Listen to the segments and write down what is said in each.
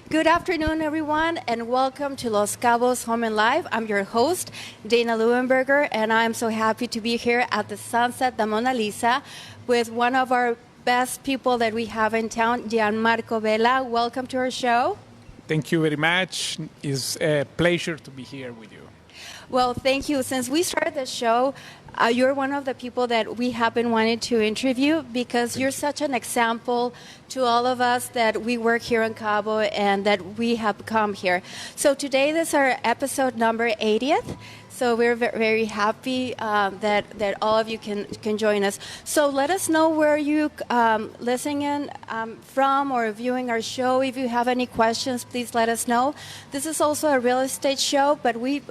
Good afternoon, everyone, and welcome to Los Cabos Home and Life. I'm your host, Dana Leuenberger, and I'm so happy to be here at the Sunset de Mona Lisa with one of our best people that we have in town, Gianmarco Vela. Welcome to our show. Thank you very much. It's a pleasure to be here with you. Well, thank you. Since we started the show, you're one of the people that we have been wanting to interview because you're such an example to all of us that we work here in Cabo and that we have come here. So today, this is our episode number 80th. So we're very happy that all of you can join us. So let us know where you listening in from or viewing our show. If you have any questions, please let us know. This is also a real estate show, but we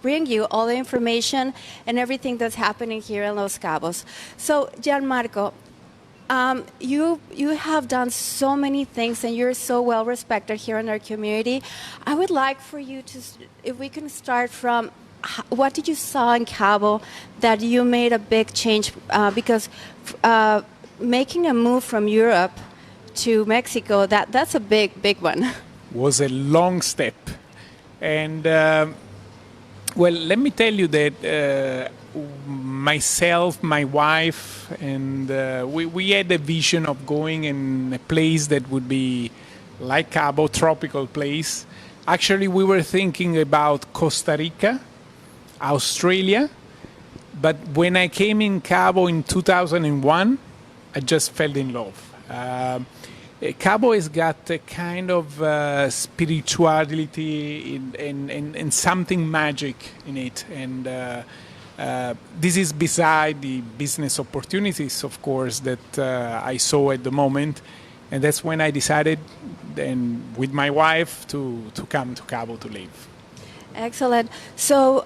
bring you all the information and everything that's happening here in Los Cabos. So Gianmarco, you have done so many things and you're so well respected here in our community. I would like for you to, if we can start from, what did you saw in Cabo that you made a big change? Because making a move from Europe to Mexico, that's a big one. Was a long step. And, well, let me tell you that myself, my wife, and we had a vision of going in a place that would be like Cabo, tropical place. Actually, we were thinking about Costa Rica, Australia, but when I came in Cabo in 2001, I just fell in love. Cabo has got a kind of spirituality and something magic in it, and this is beside the business opportunities, of course, that I saw at the moment, and that's when I decided, and with my wife, to come to Cabo to live. Excellent. So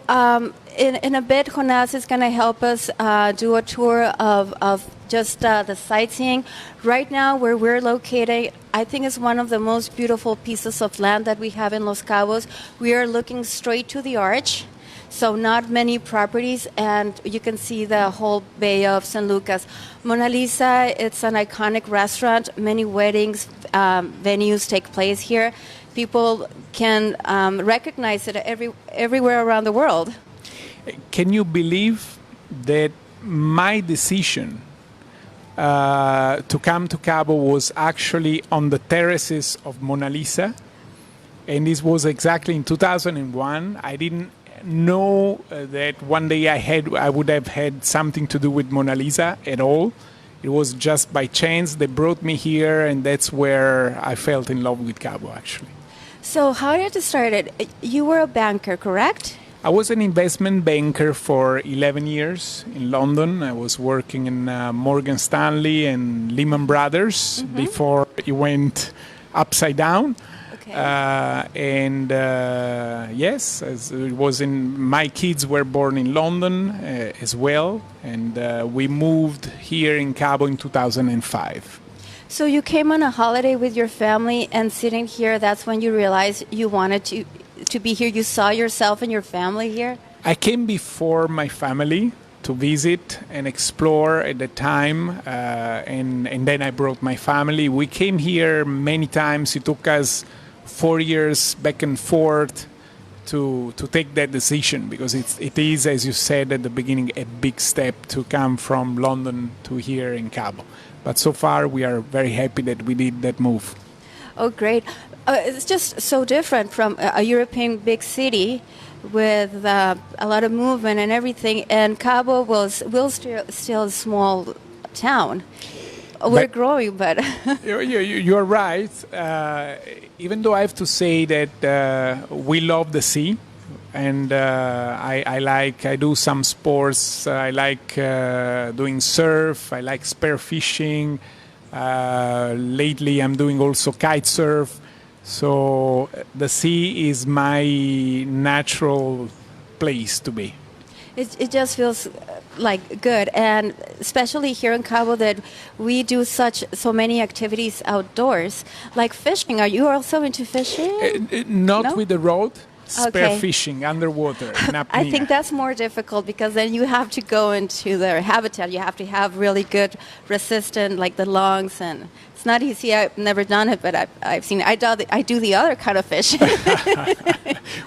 in a bit, Jonas is going to help us do a tour of just the sightseeing. Right now, where we're located, I think it's one of the most beautiful pieces of land that we have in Los Cabos. We are looking straight to the arch, so not many properties, and you can see the whole Bay of San Lucas. Mona Lisa, it's an iconic restaurant. Many weddings, venues take place here. People can recognize it everywhere around the world. Can you believe that my decision to come to Cabo was actually on the terraces of Mona Lisa? And this was exactly in 2001. I didn't know that one day I would have had something to do with Mona Lisa at all. It was just by chance they brought me here, and that's where I fell in love with Cabo, actually. So how did it start? You were a banker, correct? I was an investment banker for 11 years in London. I was working in Morgan Stanley and Lehman Brothers before it went upside down. Okay. Yes, it was my kids were born in London as well, and we moved here in Cabo in 2005. So you came on a holiday with your family, and sitting here, that's when you realized you wanted to be here. You saw yourself and your family here? I came before my family to visit and explore at the time, and then I brought my family. We came here many times. It took us 4 years back and forth to take that decision, because it is, as you said at the beginning, a big step to come from London to here in Cabo. But so far, we are very happy that we did that move. Oh, great. It's just so different from a European big city with a lot of movement and everything. And Cabo was still a small town. We're growing, but... You're right. Even though I have to say that we love the sea. And I do some sports. I like doing surf. I like spearfishing. Lately, I'm doing also kite surf. So the sea is my natural place to be. It just feels like good, and especially here in Cabo that we do so many activities outdoors, like fishing. Are you also into fishing? Not with the rod. spearfishing underwater in apnea. I think that's more difficult because then you have to go into their habitat. You have to have really good resistant, like the lungs, and it's not easy. I've never done it, but I've seen it. I do the other kind of fishing.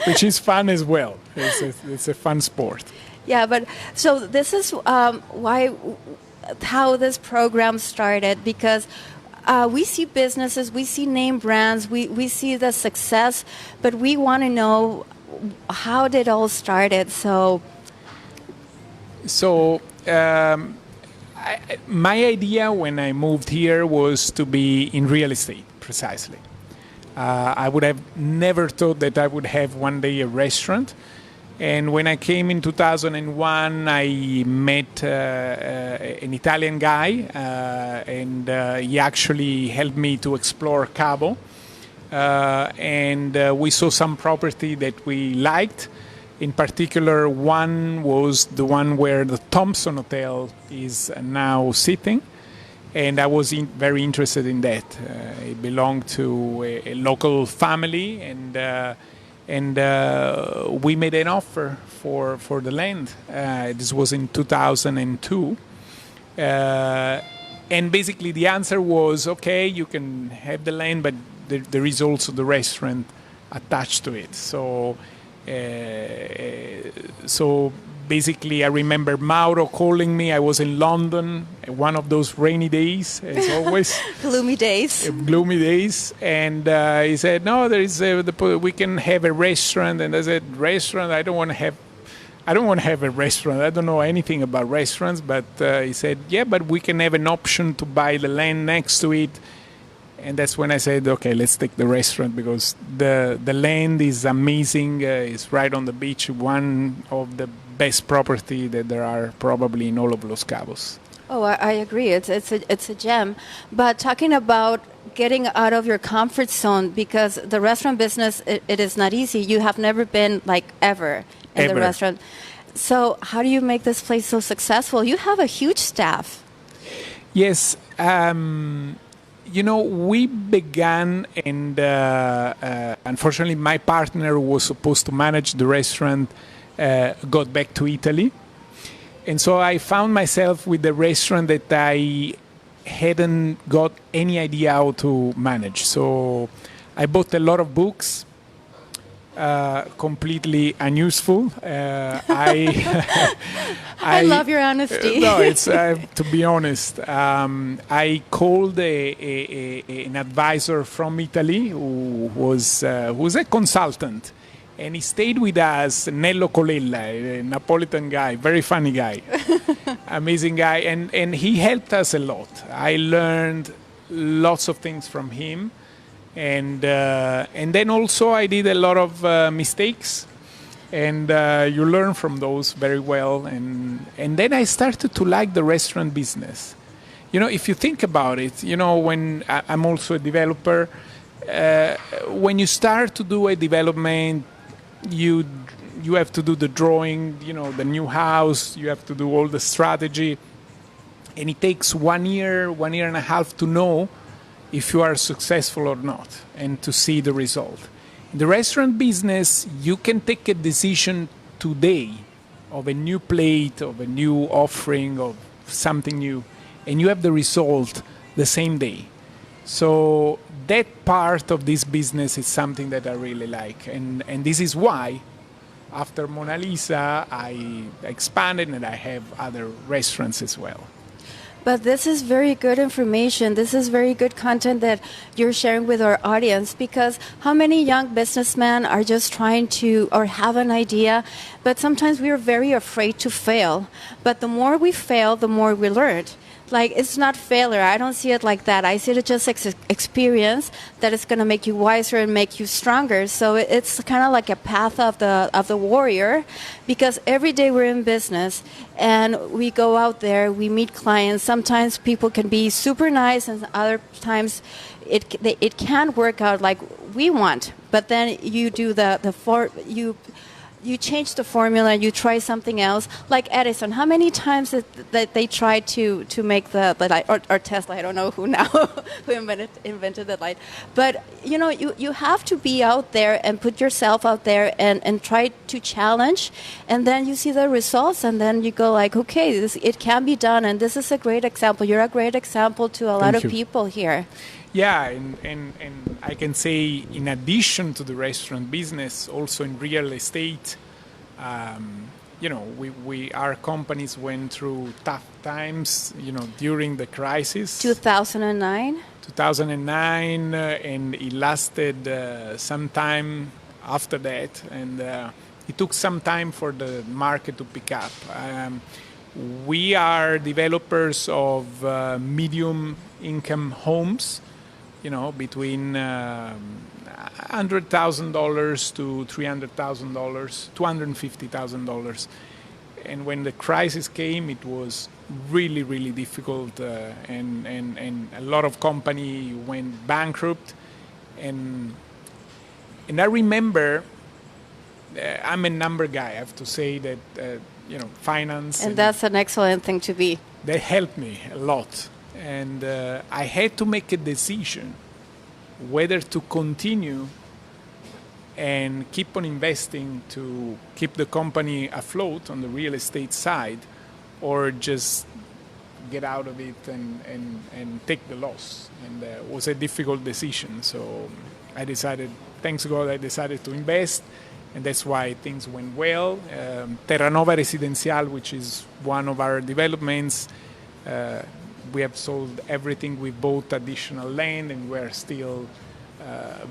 Which is fun as well. It's a fun sport. Yeah, but so this is how this program started, because we see businesses, we see name brands, we see the success, but we want to know how did it all started. My idea when I moved here was to be in real estate, precisely. I would have never thought that I would have one day a restaurant. And when I came in 2001, I met an Italian guy, and he actually helped me to explore Cabo. And we saw some property that we liked. In particular, one was the one where the Thompson Hotel is now sitting. And I was very interested in that. It belonged to a local family, and we made an offer for the land. This was in 2002. And basically the answer was, okay, you can have the land, but there is also the restaurant attached to it. So basically I remember Mauro calling me. I was in London, one of those rainy days, as always. Gloomy days. Gloomy days. And he said, no, there is we can have a restaurant. And I said, restaurant? I don't want to have a restaurant. I don't know anything about restaurants. But he said, yeah, but we can have an option to buy the land next to it. And that's when I said, okay, let's take the restaurant, because the land is amazing. It's right on the beach, one of the best property that there are probably in all of Los Cabos. Oh, I agree. It's a gem. But talking about getting out of your comfort zone, because the restaurant business, it is not easy. You have never been ever in the restaurant. So how do you make this place so successful? You have a huge staff. Yes. We began, and unfortunately my partner who was supposed to manage the restaurant got back to Italy. And so I found myself with a restaurant that I hadn't got any idea how to manage. So I bought a lot of books, completely unuseful. I love your honesty. No, it's to be honest. I called an advisor from Italy who was a consultant, and he stayed with us. Nello Colella, a Napolitan guy, very funny guy, amazing guy, and he helped us a lot. I learned lots of things from him. And then also I did a lot of mistakes, and you learn from those very well. And then I started to like the restaurant business. If you think about it, when I'm also a developer, when you start to do a development, you have to do the drawing, the new house, you have to do all the strategy, and it takes 1 year and a half to know if you are successful or not, and to see the result. In the restaurant business, you can take a decision today of a new plate, of a new offering, of something new, and you have the result the same day. So that part of this business is something that I really like. And this is why, after Mona Lisa, I expanded and I have other restaurants as well. But this is very good information. This is very good content that you're sharing with our audience, because how many young businessmen are just trying to, or have an idea, but sometimes we are very afraid to fail. But the more we fail, the more we learn. It's not failure. I don't see it like that. I see it just experience that is going to make you wiser and make you stronger. So it's kind of like a path of the warrior, because every day we're in business and we go out there, we meet clients. Sometimes people can be super nice, and other times it can't work out like we want. But then you do you change the formula, you try something else. Like Edison, how many times that they tried to make the light, or Tesla, I don't know who now, who invented the light. But, you have to be out there and put yourself out there and try to challenge. And then you see the results, and then you go like, okay, it can be done. And this is a great example. You're a great example to a lot of people here. Yeah, and I can say, in addition to the restaurant business, also in real estate, our companies went through tough times, during the crisis. 2009? 2009, and it lasted some time after that, and it took some time for the market to pick up. We are developers of medium-income homes, between $100,000 to $300,000, $250,000. And when the crisis came, it was really, really difficult, and a lot of company went bankrupt. And I remember, I'm a number guy. I have to say that, finance. And that's an excellent thing to be. They helped me a lot. And I had to make a decision whether to continue and keep on investing to keep the company afloat on the real estate side, or just get out of it and take the loss. And it was a difficult decision. So I decided, thanks God, I decided to invest. And that's why things went well. Terranova Residencial, which is one of our developments, we have sold everything. We bought additional land, and we're still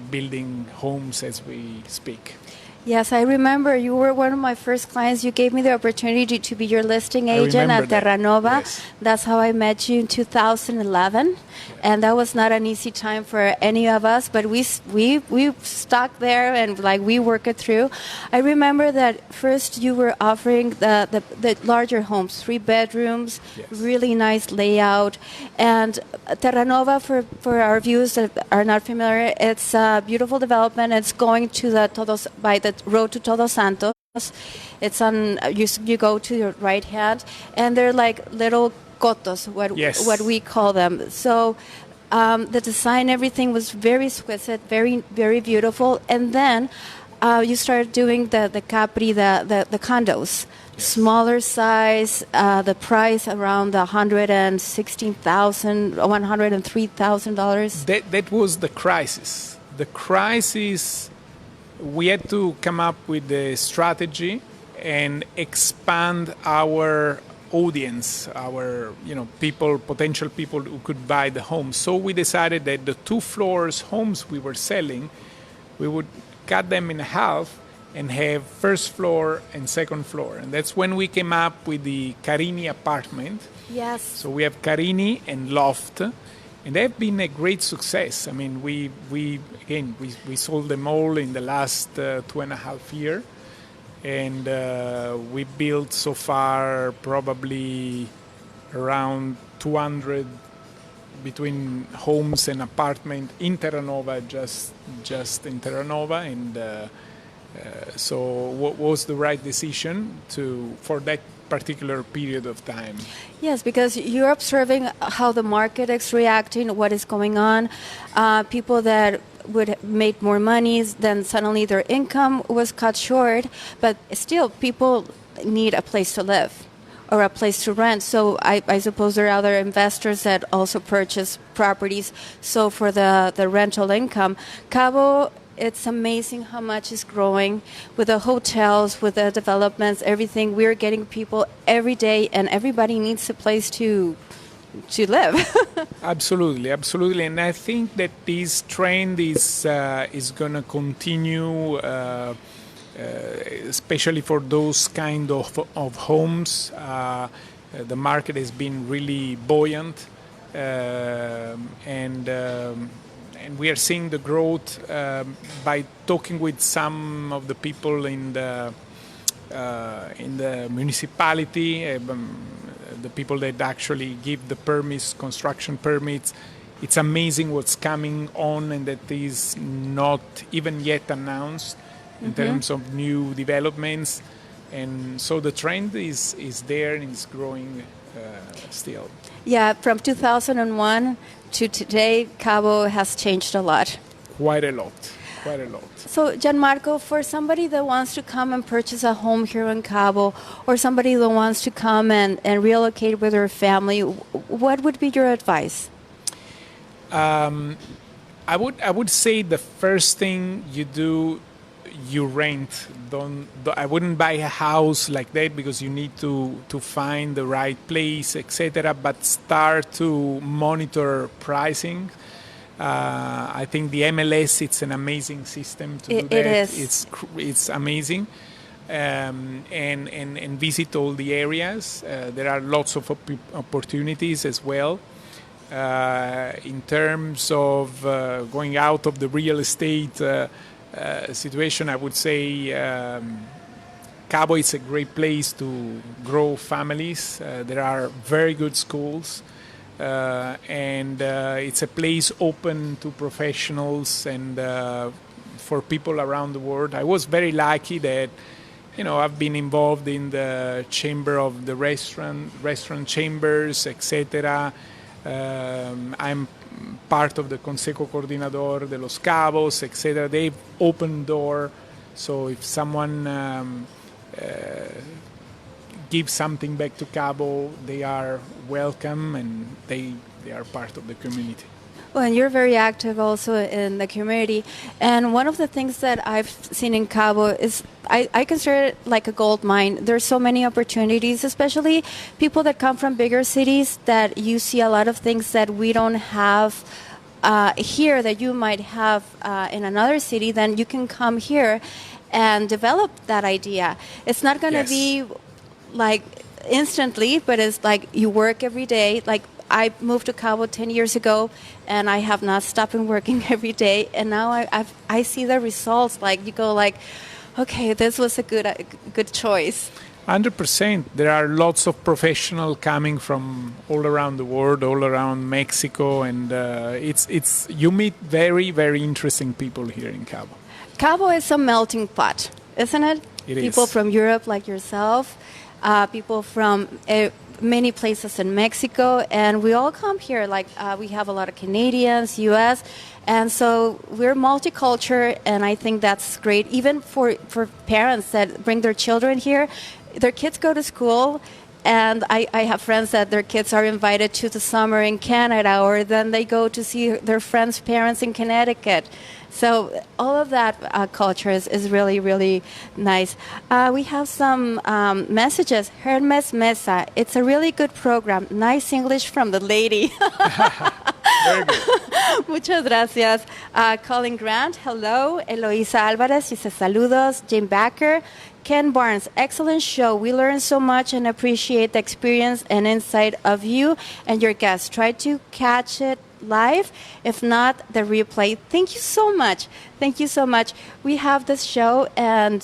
building homes as we speak. Yes, I remember you were one of my first clients. You gave me the opportunity to be your listing agent at Terranova. Yes. That's how I met you in 2011. And that was not an easy time for any of us, but we stuck there and we worked it through. I remember that first you were offering the larger homes, 3 bedrooms, yes, really nice layout. And Terranova, for our viewers that are not familiar, it's a beautiful development. It's going to by the road to Todos Santos. It's on, you go to your right hand, and they're like little cotos, what we call them. So the design, everything was very exquisite, very, very beautiful. And then you started doing the Capri, the condos, smaller size, the price around $116,000, $103,000. That was the crisis. The crisis, we had to come up with a strategy and expand our audience, our potential people who could buy the home. So we decided that the 2 floors homes we were selling, we would cut them in half and have first floor and second floor. And that's when we came up with the Carini apartment. Yes. So we have Carini and Loft, and they've been a great success. I mean, we sold them all in the last 2.5 years. And we built so far probably around 200 between homes and apartment in Terranova, just in Terranova. And so what was the right decision for that particular period of time? Yes, because you're observing how the market is reacting, what is going on. People that would make more money, then suddenly their income was cut short, but still people need a place to live or a place to rent. So I suppose there are other investors that also purchase properties. So for the rental income, Cabo, it's amazing how much is growing with the hotels, with the developments, everything. We're getting people every day, and everybody needs a place to live. Absolutely. And I think that this trend is going to continue, especially for those kind of homes. The market has been really buoyant, and we are seeing the growth by talking with some of the people in the municipality. The people that actually give the permits, construction permits. It's amazing what's coming on, and that is not even yet announced. in terms of new developments. And so the trend is there and it's growing still. Yeah, from 2001 to today, Cabo has changed a lot. Quite a lot, quite a lot. So, Gianmarco, for somebody that wants to come and purchase a home here in Cabo, or somebody that wants to come and relocate with their family, what would be your advice? I would say the first thing you do, you rent. I wouldn't buy a house like that because you need to find the right place, etc. But start to monitor pricing. I think the MLS, it's an amazing system to do that. It is. It's amazing. And visit all the areas. There are lots of opportunities as well. In terms of going out of the real estate situation, I would say Cabo is a great place to grow families. There are very good schools. And it's a place open to professionals and for people around the world. I was very lucky that, I've been involved in the chamber of the restaurant chambers, etc. I'm part of the Consejo Coordinador de los Cabos, etc. They've opened door, so if someone give something back to Cabo, they are welcome and they are part of the community. Well, and you're very active also in the community. And one of the things that I've seen in Cabo is I consider it like a gold mine. There's so many opportunities, especially people that come from bigger cities, that you see a lot of things that we don't have here that you might have in another city. Then you can come here and develop that idea. It's not going to be like instantly, but it's like you work every day. Like I moved to Cabo 10 years ago, and I have not stopped working every day. And now I see the results. Like you go like, okay, this was a good choice. 100%. There are lots of professionals coming from all around the world, all around Mexico, and it's you meet very, very interesting people here in Cabo. Cabo is a melting pot, isn't it? It people is. From Europe like yourself, people from many places in Mexico, and we all come here. Like we have a lot of Canadians, U.S., and so we're multicultural, and I think that's great. Even for parents that bring their children here, their kids go to school, and I have friends that their kids are invited to the summer in Canada, or then they go to see their friends' parents in Connecticut. So all of that culture is really, really nice. We have some messages. Hermes Mesa, it's a really good program. Nice English from the lady. Very good. Muchas gracias. Colin Grant, hello. Eloisa Alvarez, she says saludos. Jane Backer. Ken Barnes, excellent show. We learned so much and appreciate the experience and insight of you and your guests. Try to catch it live, if not the replay. Thank you so much. Thank you so much. We have this show, and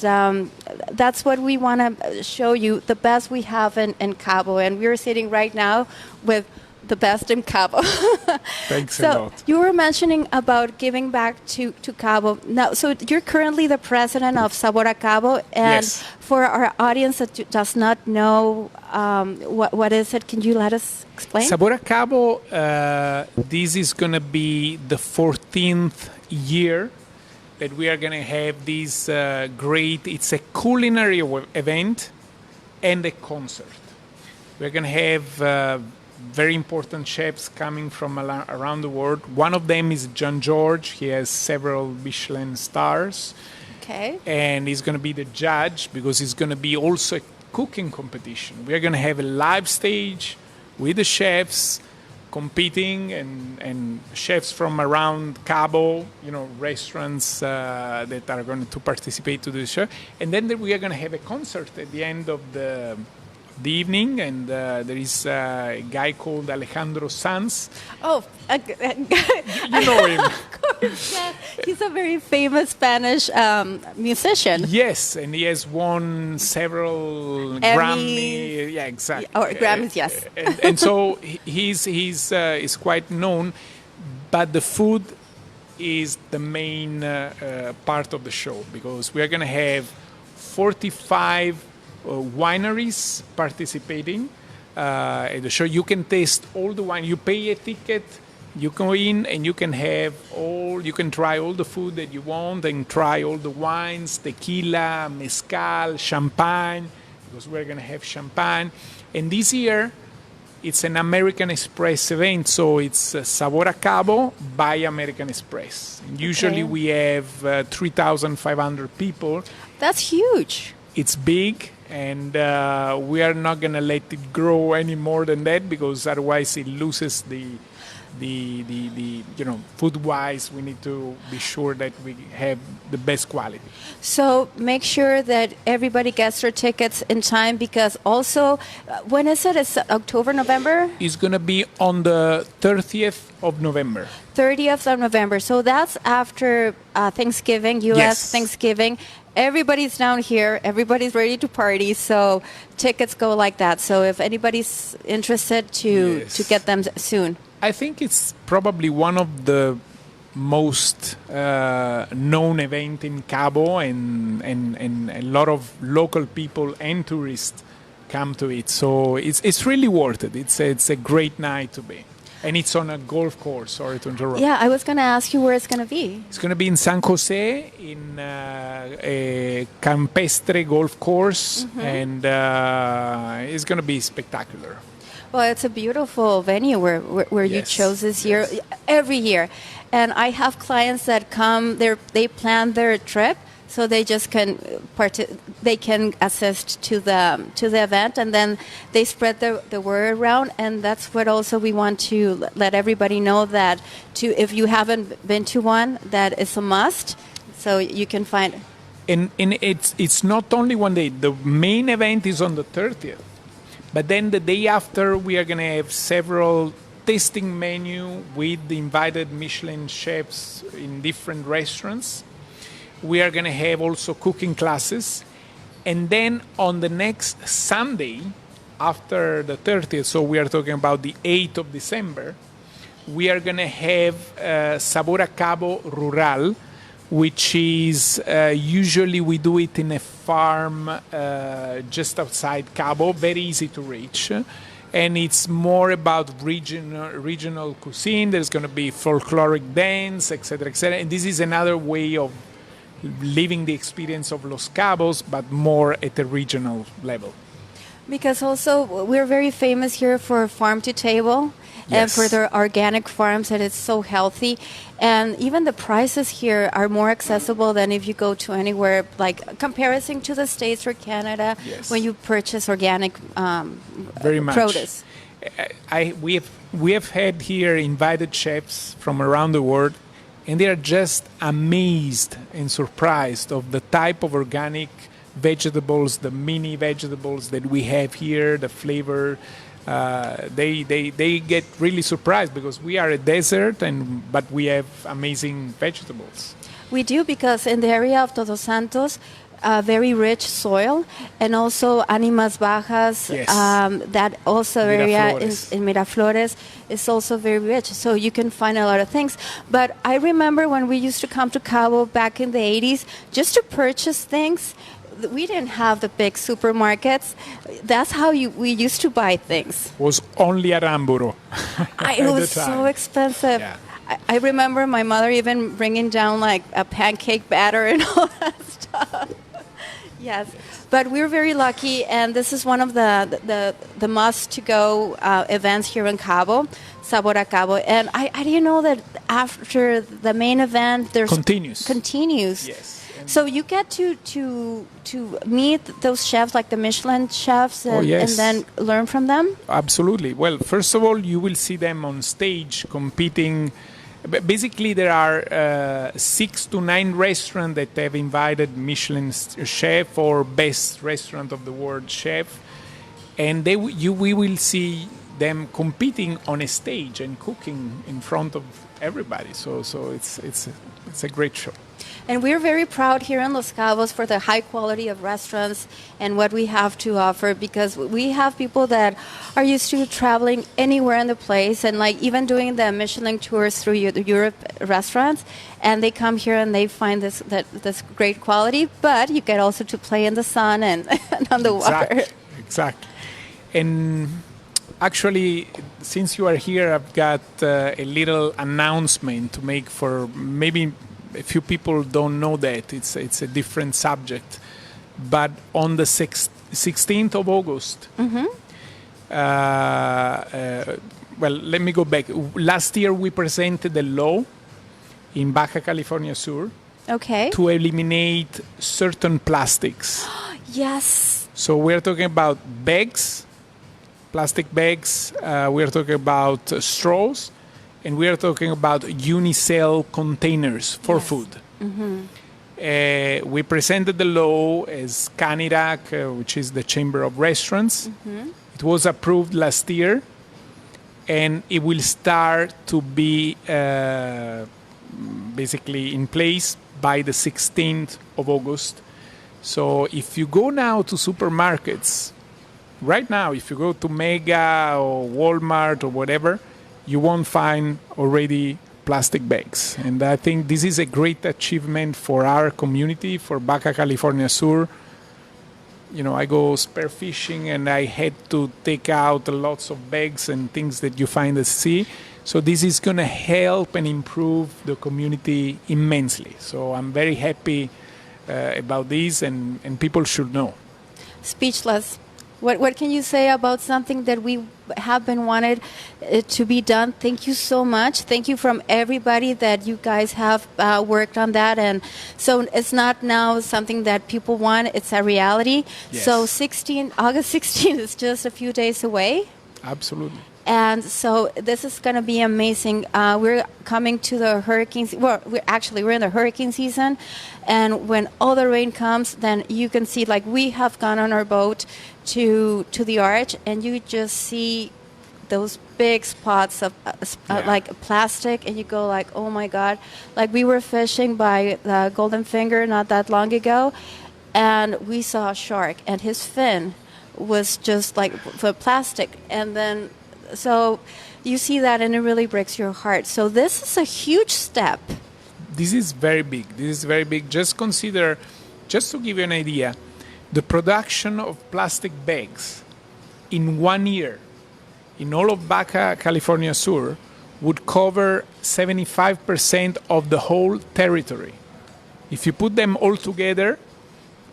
that's what we want to show you, the best we have in Cabo. And we're sitting right now with the best in Cabo. Thanks so a lot. You were mentioning about giving back to Cabo. Now, so you're currently the president of Sabor a Cabo, and Yes. for our audience that does not know what is it, can you let us explain? Sabor a Cabo, this is going to be the 14th year that we are going to have this great, it's a culinary event and a concert. We're going to have very important chefs coming from around the world. One of them is John George. He has several Michelin stars. Okay. And he's going to be the judge because it's going to be also a cooking competition. We're going to have a live stage with the chefs competing and chefs from around Cabo, restaurants that are going to participate to the show. And then we are going to have a concert at the end of the evening, and there is a guy called Alejandro Sanz. Oh, You know him. of course, yes. He's a very famous Spanish musician. Yes, and he has won several Grammy. Yeah, exactly. Or Grammys, yes. And so he's quite known, but the food is the main part of the show, because we are going to have 45 wineries participating at the show. You can taste all the wine. You pay a ticket, you go in, and you can try all the food that you want and try all the wines, tequila, mezcal, champagne, because we're going to have champagne. And this year, it's an American Express event, so it's Sabor a Cabo by American Express. And usually we have 3,500 people. That's huge. It's big, and we are not going to let it grow any more than that, because otherwise it loses the food-wise. We need to be sure that we have the best quality. So make sure that everybody gets their tickets in time, because also, when is it? It's October, November? It's going to be on the 30th of November. 30th of November. So that's after Thanksgiving, U.S. Yes. Thanksgiving. Everybody's down here. Everybody's ready to party. So tickets go like that. So if anybody's interested to get them soon. I think it's probably one of the most known event in Cabo, and a lot of local people and tourists come to it. So it's really worth it. It's a great night to be. And it's on a golf course. Sorry to interrupt. Yeah, I was going to ask you where it's going to be. It's going to be in San Jose, in a Campestre golf course, and it's going to be spectacular. Well, it's a beautiful venue where you chose this year, every year. And I have clients that come, they plan their trip, so they just can assist to the event, and then they spread the word around. And that's what also we want to let everybody know, that if you haven't been to one, that it's a must. So you can find. And it's not only one day. The main event is on the 30th. But then the day after, we are going to have several tasting menu with the invited Michelin chefs in different restaurants. We are going to have also cooking classes. And then on the next Sunday, after the 30th, so we are talking about the 8th of December, we are going to have Sabor a Cabo Rural, which is usually we do it in a farm just outside Cabo, very easy to reach. And it's more about regional cuisine. There's going to be folkloric dance, etc., etc. And this is another way of living the experience of Los Cabos, but more at a regional level. Because also we're very famous here for farm to table. And for their organic farms, and it's so healthy. And even the prices here are more accessible than if you go to anywhere, like comparison to the States or Canada, when you purchase organic very much. Produce. We have had here invited chefs from around the world, and they are just amazed and surprised of the type of organic vegetables, the mini vegetables that we have here, the flavor. They get really surprised, because we are a desert, but we have amazing vegetables. We do, because in the area of Todos Santos, very rich soil, and also Animas Bajas, that also area in Miraflores is also very rich. So you can find a lot of things. But I remember when we used to come to Cabo back in the 80s, just to purchase things. We didn't have the big supermarkets. That's how we used to buy things. It was only Aramburu. It was so expensive. Yeah. I remember my mother even bringing down like a pancake batter and all that stuff. Yes, but we're very lucky, and this is one of the must-to-go events here in Cabo, Sabor a Cabo. And I didn't know that after the main event, there's continues. Yes. So you get to meet those chefs, like the Michelin chefs, and then learn from them? Absolutely. Well, first of all, you will see them on stage competing. Basically, there are 6 to 9 restaurants that have invited Michelin chef or best restaurant of the world chef. And we will see them competing on a stage and cooking in front of everybody. So it's a great show. And we're very proud here in Los Cabos for the high quality of restaurants and what we have to offer, because we have people that are used to traveling anywhere in the place and like even doing the Michelin tours through Europe restaurants, and they come here and they find this great quality, but you get also to play in the sun and, and on the water. Exactly. And actually, since you are here, I've got a little announcement to make for maybe a few people don't know that. It's a different subject. But on the 16th of August, well, let me go back. Last year, we presented a law in Baja California Sur to eliminate certain plastics. Yes. So we're talking about bags, plastic bags, we're talking about straws, and we are talking about unicell containers for food. We presented the law as CANIRAC, which is the Chamber of Restaurants. It was approved last year, and it will start to be basically in place by the 16th of August. So if you go now to supermarkets, right now, if you go to Mega or Walmart or whatever, you won't find already plastic bags. And I think this is a great achievement for our community, for Baja California Sur. You know, I go spear fishing and I had to take out lots of bags and things that you find at sea. So this is going to help and improve the community immensely. So I'm very happy about this, and people should know. Speechless. What can you say about something that we have been wanted to be done? Thank you so much. Thank you from everybody that you guys have worked on that. And so it's not now something that people want, it's a reality. Yes. So August 16th is just a few days away. Absolutely. And so this is going to be amazing. We're coming to the hurricanes. Well, we're in the hurricane season. And when all the rain comes, then you can see, like we have gone on our boat to the arch, and you just see those big spots of like plastic, and you go like, oh my God. Like we were fishing by the Golden Finger not that long ago, and we saw a shark, and his fin was just like for plastic. And then so you see that, and it really breaks your heart. So this is a huge step. This is very big. This is very big. Just consider, just to give you an idea, the production of plastic bags in 1 year in all of Baja California Sur would cover 75% of the whole territory. If you put them all together,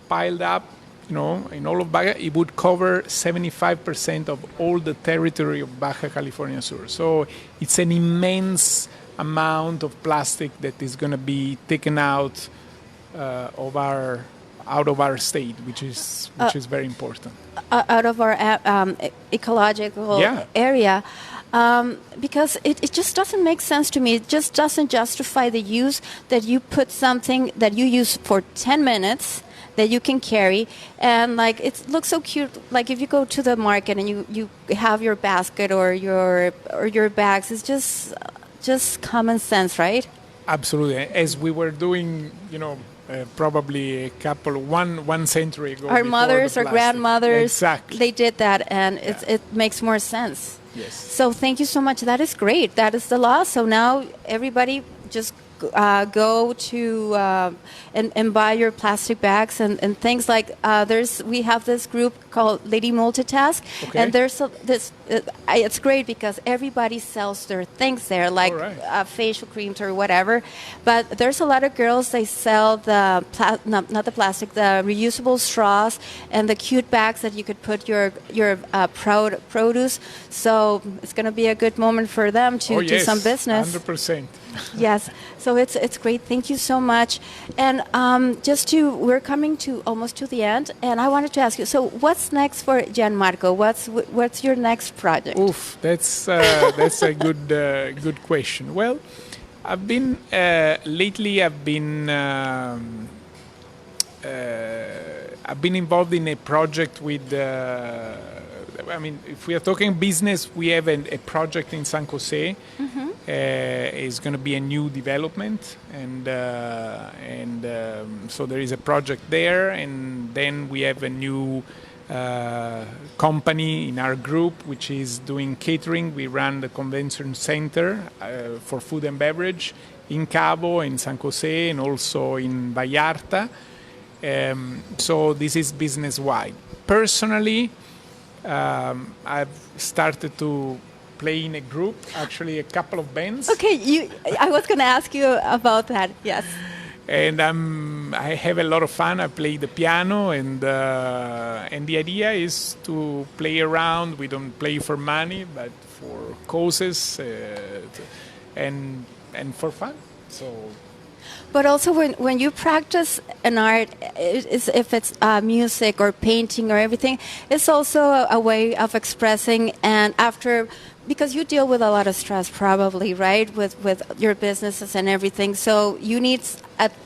piled up, you know, in all of Baja, it would cover 75% of all the territory of Baja California Sur. So it's an immense amount of plastic that is going to be taken out of our state, which is very important. Out of our ecological area. Because it just doesn't make sense to me. It just doesn't justify the use that you put something that you use for 10 minutes that you can carry, and like it looks so cute. Like if you go to the market and you have your basket or your bags, it's just common sense, right? Absolutely. As we were doing, you know, probably one century ago. Our mothers, our grandmothers, exactly. They did that, and it makes more sense. Yes. So thank you so much. That is great. That is the law. So now everybody just go to and buy your plastic bags and things like we have this group called Lady Multitask, and there's it's great because everybody sells their things there, like facial creams or whatever. But there's a lot of girls, they sell the not the plastic, the reusable straws and the cute bags that you could put your produce. So it's going to be a good moment for them to do some business. 100%. Yes, so it's great. Thank you so much. And we're coming to almost to the end, and I wanted to ask you. So, what's next for Gianmarco? What's your next project? Oof, that's a good question. Well, I've been lately. I've been involved in a project with. I mean, if we are talking business, we have a project in San Jose. It's going to be a new development, and And so there is a project there, and then we have a new company in our group which is doing catering. We run the convention center for food and beverage in Cabo, in San Jose, and also in Vallarta. So this is business-wide. Personally, I've started to play in a group, actually a couple of bands. Okay, I was going to ask you about that. Yes. And I have a lot of fun. I play the piano, and the idea is to play around. We don't play for money, but for causes and for fun. So. But also, when you practice an art, if it's music or painting or everything, it's also a way of expressing. And because you deal with a lot of stress, probably, right, with your businesses and everything. So you need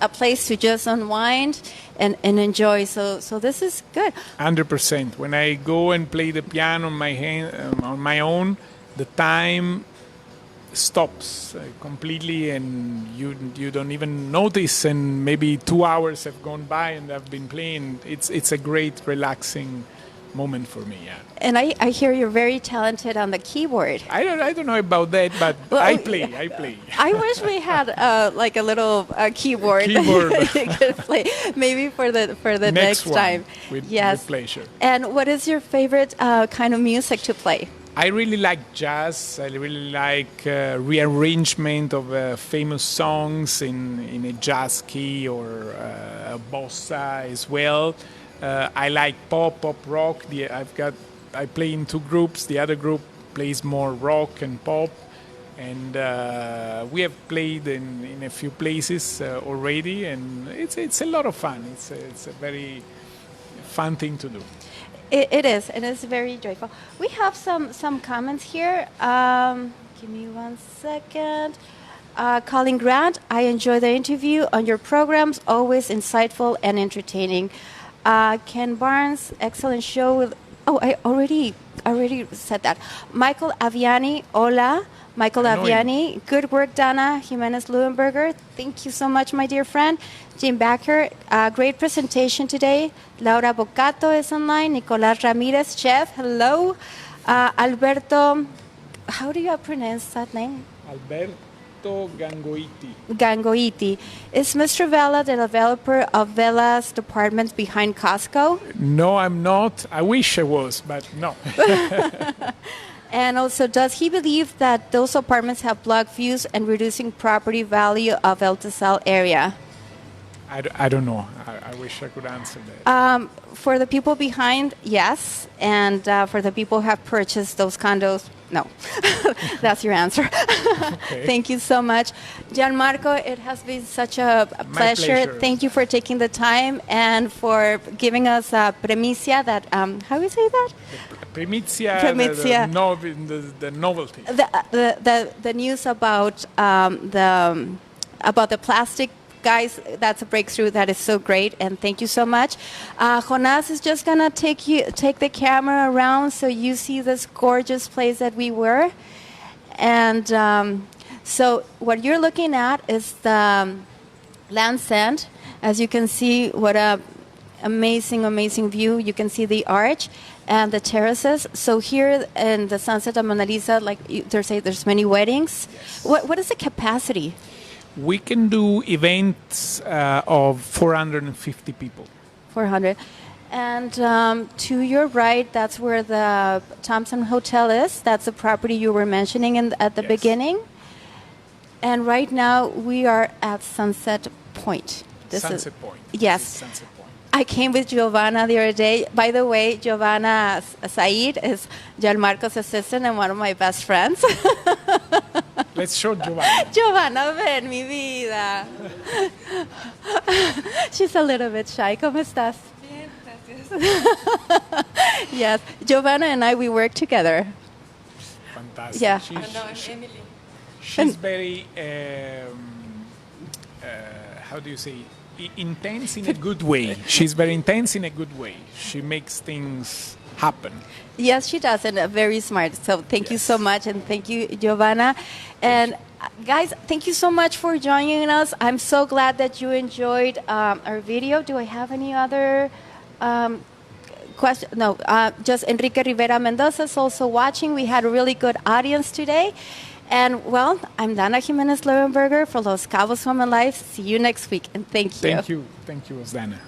a place to just unwind and enjoy. So this is good. 100%. When I go and play the piano on my own, the time stops completely, and you don't even notice, and maybe 2 hours have gone by and I've been playing. It's a great relaxing moment for me. Yeah. And I hear you're very talented on the keyboard. I don't know about that, but well, I play. I wish we had like a little keyboard. You could play maybe for the next time. With pleasure. And what is your favorite kind of music to play? I really like jazz. I really like rearrangement of famous songs in a jazz key or bossa as well. I like pop rock. I play in two groups. The other group plays more rock and pop, and we have played in a few places already, and it's a lot of fun. It's a very fun thing to do. It is, and it's very joyful. We have some comments here. Give me 1 second. Colin Grant, I enjoy the interview on your programs, always insightful and entertaining. Ken Barnes, excellent show. I already said that. Michael Aviani, hola. Michael Aviani, good work, Dana Jimenez Leuenberger. Thank you so much, my dear friend. Jim Backer, great presentation today. Laura Bocato is online. Nicolas Ramirez, chef, hello. Alberto, how do you pronounce that name? Alberto Gangoiti. Gangoiti. Is Mr. Vela the developer of Vela's departments behind Costco? No, I'm not. I wish I was, but no. And also, does he believe that those apartments have blocked views and reducing property value of El Tesal area? I don't know. I wish I could answer that. For the people behind, yes. And for the people who have purchased those condos, no. That's your answer. Okay. Thank you so much. Gianmarco, it has been such a pleasure. Thank you for taking the time and for giving us a premicia that, how do we say that? Primizia. The novelty. The news about the plastic. Guys, that's a breakthrough. That is so great, and thank you so much. Jonas is just gonna take the camera around so you see this gorgeous place that we were. And so what you're looking at is the land sand. As you can see, what a amazing view. You can see the arch and the terraces. So here in the Sunset of Mona Lisa, like there's many weddings. Yes. What is the capacity? We can do events of 450 people. 400. And to your right, that's where the Thompson Hotel is. That's the property you were mentioning at the beginning. And right now, we are at Sunset Point. Sunset Point. Yes. Sunset Point. I came with Giovanna the other day. By the way, Giovanna Said is Gianmarco's assistant and one of my best friends. Let's show Giovanna. Giovanna, ven, mi vida. She's a little bit shy. ¿Cómo estás? Bien, gracias. Yes, Giovanna and I, we work together. Fantastic. Yeah. I'm Emily. She's very, how do you say, intense in a good way. She's very intense in a good way. She makes things happen. Yes, she does, and very smart. So thank you so much, and thank you, Giovanna. And Guys, thank you so much for joining us. I'm so glad that you enjoyed our video. Do I have any other question? No, just Enrique Rivera Mendoza is also watching. We had a really good audience today. And, well, I'm Dana Jimenez Leuenberger for Los Cabos Home and Life. See you next week, and thank you. Thank you, Dana.